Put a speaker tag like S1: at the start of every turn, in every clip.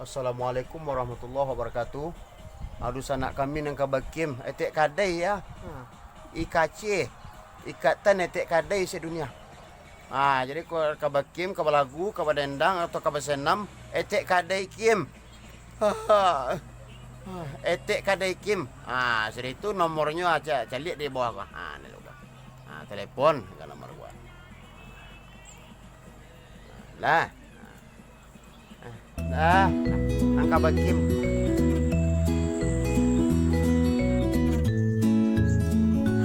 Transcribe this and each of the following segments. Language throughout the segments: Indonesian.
S1: Assalamualaikum warahmatullahi wabarakatuh. Aduh sanak kami nang kabakim etek kadai ya. Ikace ikatan etek kadai sedunia. Jadi ko kabakim kabalagu kabadendang atau kabasenam etek kadai kim. Etek kadai kim. Jadi itu nomornya aja lihat di bawah. Ini loh. Telepon ke nomor gua. Lah. Angka bakim.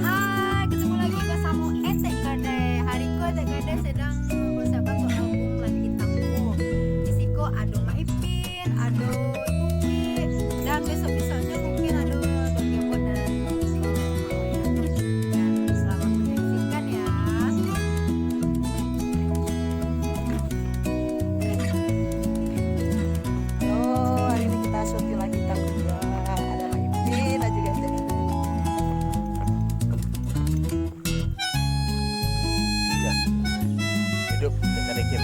S2: Hai, ketemu lagi bersama Etek Kadai. Hari ko Etek Kadai sedang mempersiapkan untuk album lagi tangguh. Di siko ada Mak Ipin, ada Ibu dan besok-besoknya mungkin ada Dok Yobot dan dan selamat menyaksikan ya. Hari ini kita syuting lagi tangguh. Ada Mak Ipin dan juga Etek Kadai.
S1: Hidup etek kadai kim.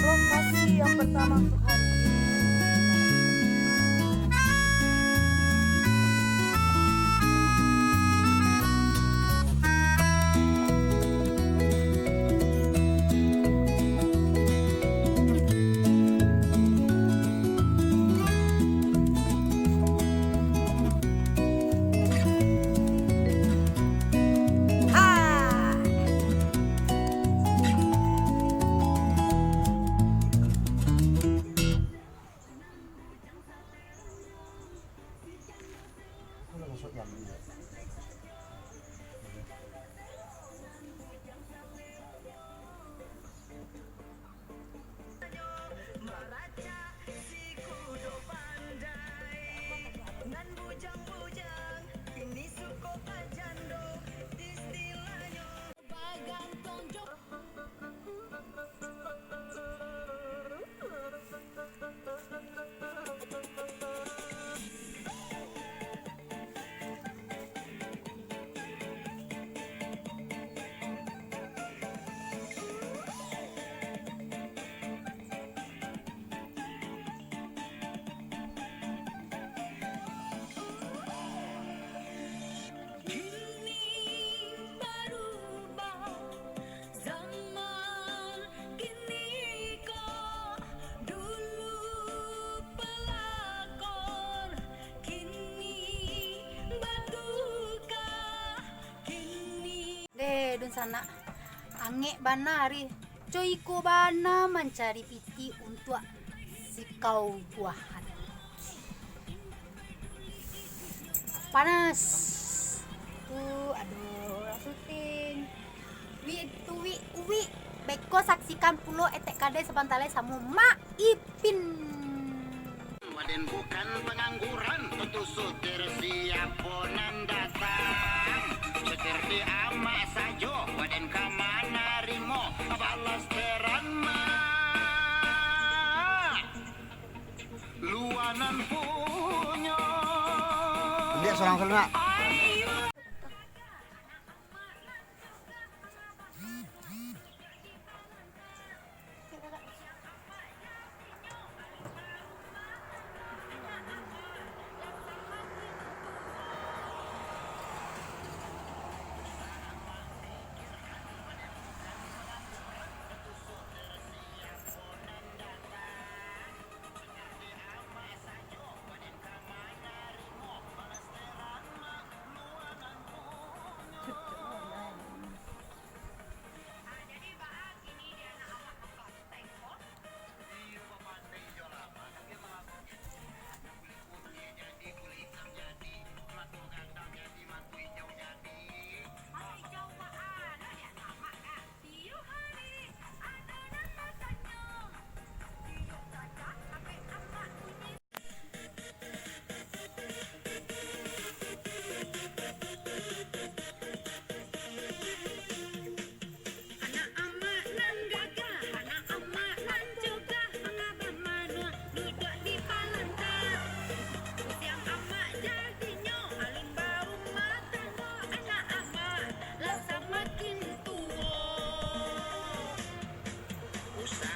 S2: Lokasi yang pertama untuk hari ini. Dun sana angek banari coiko bana mencari piti untuk si kau buahan panas tuh aduh syuting wi beko saksikan pulo Etek Kadai sebantale sama Mak Ipin.
S3: Waden bukan pengangguran, tentu sutir siaponan datang. Sutir di ama sajo, waden kamana rimo, balas teran mah. Luanan punya.
S1: Dia seorang selna.
S3: susah